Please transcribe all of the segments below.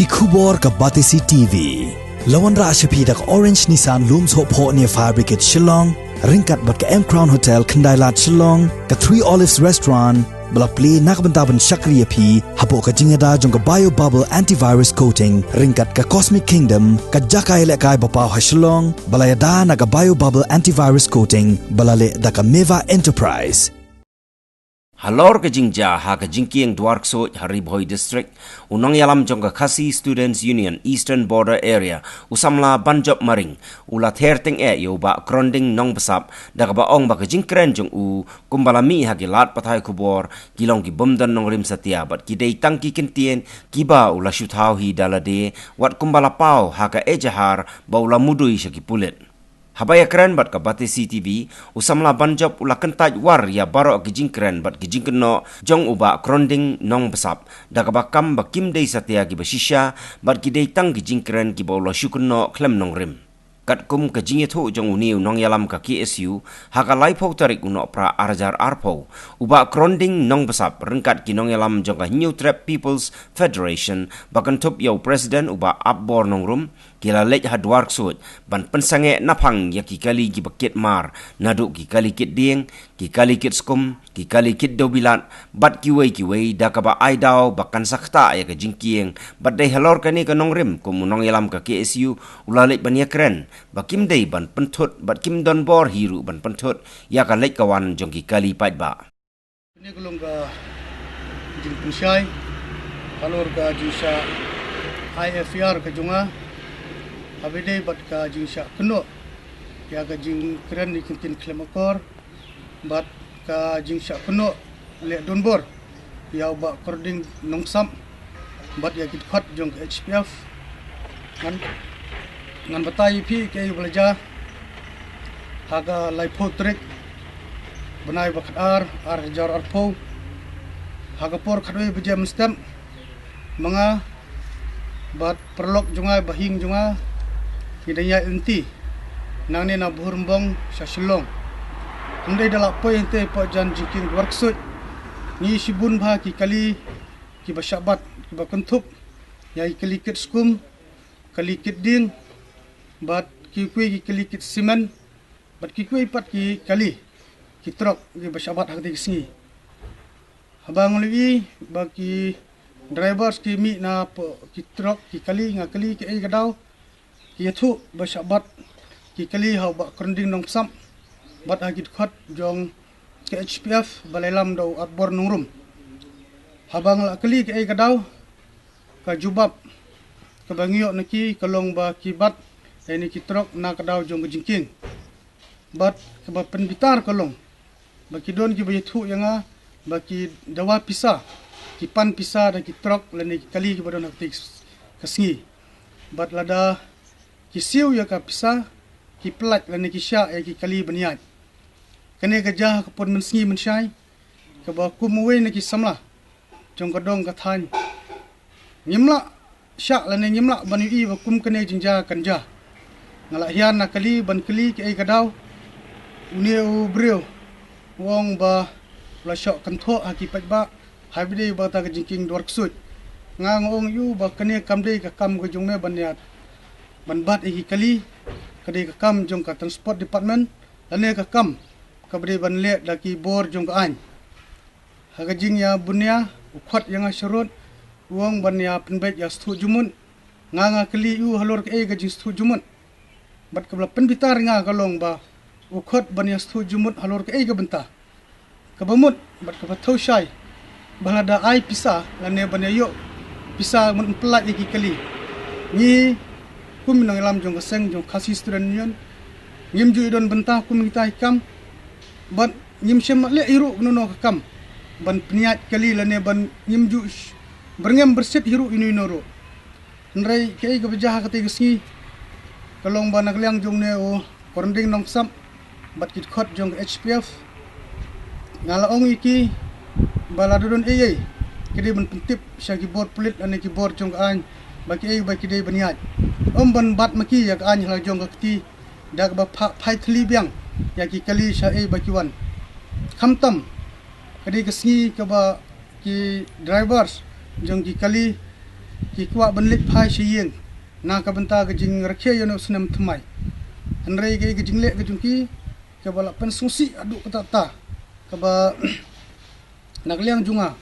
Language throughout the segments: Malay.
ki khubor ka Batisi TV. Lawan ra ashapi dak Orange Nissan Looms Hope Ho near Fire Brigade Shillong, ringkat bat ka M Crown Hotel Kendailat Shillong, ka Three Olives Restaurant, bala play nakbentaban Shakriya P, hapo ka jingada jong ka Bio Bubble Antivirus Coating, ringkat ka Cosmic Kingdom, ka Jakai Lekai Bapaw ha Shillong, bala yada na ka Bio Bubble Antivirus Coating, bala le da ka Meva Enterprise. Halor ke jingja ha ke jingkieng Dwarkso Haribhoi District unang yalam jong ka Khasi Students Union Eastern Border Area usamla banjob maring ula therting yo ba kronding nong besap daga ba ong ba ke jingkren jong u kumbalami ha gilat pathai kubor gilong gi bomdan nong rim satia bat ki dei tangki kentien kiba ula shuthau hi dalade wat kumbala pau ha ka ejahar ba ula mudui shaki pulet Habaya keren bat ka Batisi TV usamla banjob ula kentaj war ya baro gijing keren bat gijing keno jong uba kronding nong besap daga bakam bakim dei satia gi basisha bat gi dei tang gijing keren gi ula shukuno klem nong rim kat kum ka jinge tho jong uniu nong yalam ka KSU haka laipo tarik uno pra arjar arpo uba kronding nong besap rengkat ki nong yalam jong ka New Trap People's Federation bakan top yo president uba abor nong rum kila lej hadwar sud ban pensange napang ya ki kali gi baket mar nadu ki kali kit ding ki kali kit skum ki kali kit dobilat bat ki wei da ka ba aidau bakan sakta ya ka jingkieng bat dei halor kani ka nong rim kum nong yalam ka KSU ula lej ban ya keren bakim dei ban pentut bat kim don bor hiru ban pentut ya ka lej kawan jong ki kali pat ba ini kulung ka jing pensai halor ka jisa IFR ka junga Abide bat ka jing syak keno ya ka jing keren ni kintin klemakor bat ka jing syak keno le donbor ya ba kording nongsam bat ya kit khat jong HPF ngan batai pi ke belajar haga laipo trek benai bakat ar jar arpo haga por khatwe bejam stem manga bat perlok jungai bahing junga hidaya inti nang ni na burmbong sa Shillong ndai dalak po ente po jan jiking worksut ni sibun bha ki kali ki bashabat ki bakentup ya kali kit skum kali kit ding bat ki kwe ki kali kit simen bat ki kwe pat ki kali ki trok ki bashabat hak ti singi habang lewi bagi drivers ki mi na po ki trok ki kali ngakali ki ai gadau Yaitu bashabat ki kali hau ba kronding nong sam bat agit khat jong ke HPF balelam do atbor nungrum habang la kali ke ai gadau ka jubab ka bangio naki kalong ba kibat ini kitrok na kadau jong jingking bat ka ba penbitar kalong ba kidon ki bayithu yanga ba ki dawa pisa ki pan pisa da kitrok lani kali ki badon hakti kasngi bat lada kisiu ya ka pisa ki plat lani ki sya ya ki kali baniat kene ka jah ka pon mensengi mensyai ka ba kumwe na ki samla jong kadong ka than nyimla sya lani nyimla bani i ba kum kene jingja kanja ngala hian na kali ban kali ki ai kadau uneu breu wong ba la sya kan tho akipat ba habide ba ta ka jingking dorksut ngang ong yu ba kene kamdei ka kam ka jongme baniat banbat iki kali kadai ka kam jong ka transport department lane ka kam ka bade ban le daki bor jong ka an haga jing ya bunya ukhat yang asyrut wong ban ya penbet ya stu jumun nganga kali yu halor ka e ga jing stu jumun bat ka bla penbitar nga kalong ba ukhat ban ya stu jumun halor ka e ga benta ka bamut bat ka bathau syai balada ai pisa lane ban ya yo pisa mun pelat iki kali ni kum nang lam jong kaseng jong Khasi Student Union nyim ju idon bentah kum kita ikam ban nyim sem le hiru nono kam ban pniat kali lane ban nyim ju berngem berset hiru ini noro nrai kei ga bejah kate gsi kalong ban nakliang jong ne o kornding nong sam bat kit khot jong HPF ngala ong iki baladon ei kedi ban pentip syagi bor pelit ane ki bor jong an baki ei baki dei baniat ban bat maki ya ka an hala jong kakti dak ba phai thli biang ya ki kali sha ei baki wan khamtam kadi kasngi ka ba ki drivers jong ki kali ki kwa benlik phai shiyeng na ka benta ke jing rakhe yo no senam thmai anrei ke jing le ke jungki ke bala pen sungsi adu kata ta ke ba nagliang junga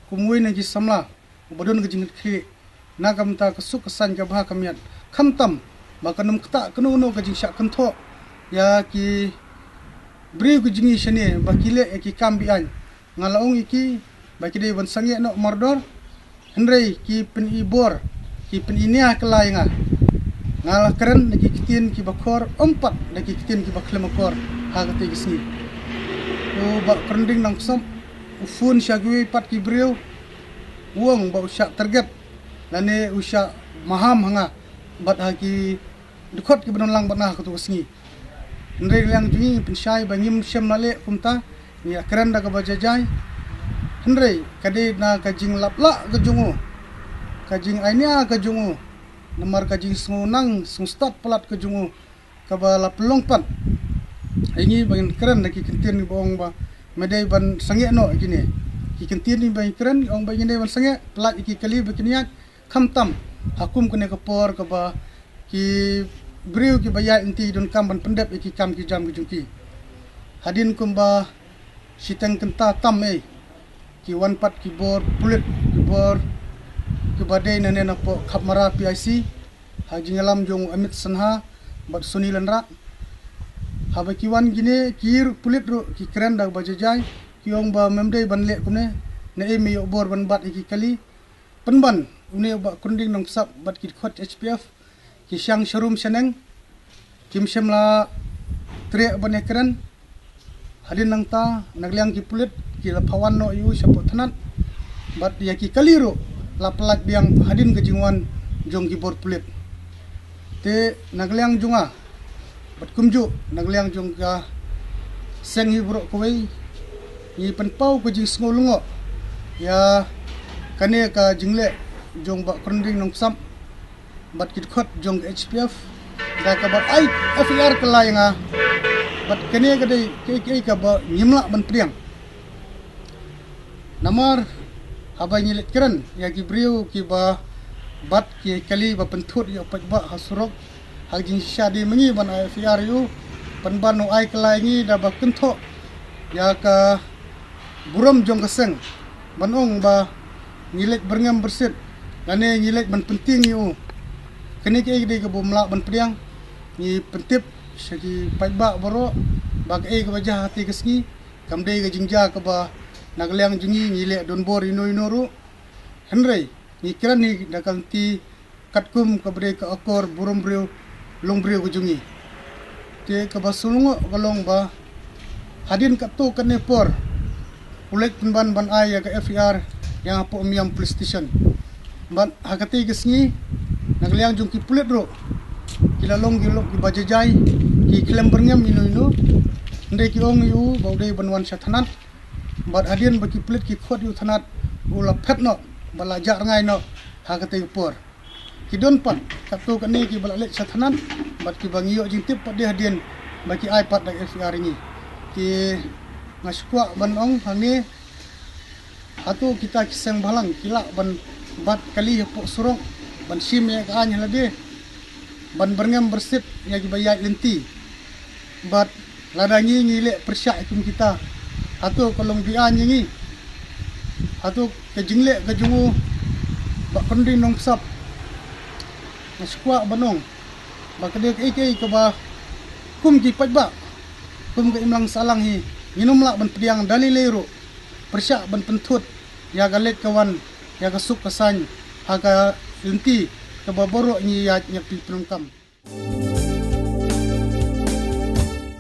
kumui na ki samla bodon ke jing khe na ka benta ke suk kesan ke bah kamiat khamtam ba kanum kata kanu no ke jing syak kentho ya ki bri ke jingi shene ba kile ki kambian ngalaong iki ba ki de ban sange no mardor Henry ki pen ibor ki pen inia kelai ngalah keren ki kitin ki bakor empat ki kitin ki baklemakor hagate gisni o ba krending nang som ufun syagwi pat ki breu uang ba usyak target lane usyak maham hanga bat hagi dekot ki benong bat nah katu gisni Henry yang jungi pen syai ba ngim syam nale kumta ni keren da ka bajajai Henry kade na kajing lapla ke jungu kajing ainia ke jungu namar kajing sungunang sungstat pelat ke jungu kabala pelongpan ini bangin keren na kikintin ni bong ba medai ban sange no gini kikintin ni bangin keren ong bangin ban sange pelat iki kali bekiniak khamtam hakum kene kapor kaba ki briu ki bayat inti don kam ban pendep iki kam ki jam ki jungki hadin kumba siteng kenta tam ki wan pat ki bor pulit ki bor ki badai nane na po kapmara PIC haji ngalam jong Amit Sanha bat Sunilan rak haba ki wan gine kir pulit ro ki keren dak bajajai ki ong ba memdai ban lek kumne na me yo bor ban bat iki kali penban une ba kunding nong sap bat ki khot HPF ki syang sharum seneng kim semla tre ban keren hadin nang ta nagliang ki pulit ki lapawan no yu sapot thanan bat ya ki kaliro la pelak biang hadin ke jingwan jong ki bor pulit te nagliang junga bat kumju nagliang jong ka seng hi bro koi ni penpau ke jing ngolungo ya kane ka jingle jong ba krending nong sam bat ki khot jong HPF da ka ba ai FR kelai nga bat kane ka dei ke ka ba nyimla ban priang namar haba nyilet keren ya ki briu ki ba bat ki kali ba pentut ya pat ba hasurok hajin syadi mengi ban FR yu penban no ai kelai ngi da ba kentho ya ka buram jong keseng banong ba nyilet berngam bersit lane nyilet ban penting yu kene ke de ke bomla ban priang ni pentip syaki pat ba boro ba ke ke wajah hati kesni kamde ke jingja ke ba nagliang jungi ngile don bor ino ru Henry ni kiran ni dakal ti katkum kabre ka akor burum breu long breu ku jungi te ka basulungo kalong ba hadin ka to kane por ulek ban ban ay ka FR yang apo miam police station ban hakati gesni nagliang jung ki pulit ro kilalong gilok ki bajajai ki klem berngam ino ndai ki ong yu baudai banwan sathanat bat hadin baki plit ki khot yu thanat ula phet no bala jar ngai no hakate por ki don pat kapto kane ki bala lek sathanan bat ki bangiyo jing tip pat de hadin baki iPad dak FR ni ki ngaskwa banong hangi atu kita kiseng balang kila ban bat kali po surong ban sim ya ka anya lade ban berngam bersit ya ki bayat lenti bat ladangi ngile persyak ikum kita atau kolong bian ngi atau ke jingle ke jungu ba konding nong sap naskwa banong ba kede ke ba kum ki pat ba kum ke imlang salang hi nginum la ban priang dalilero persyak ban pentut ya galet kawan ya kasuk kasan haga inti ke baboro ni ya nyapi pelungkam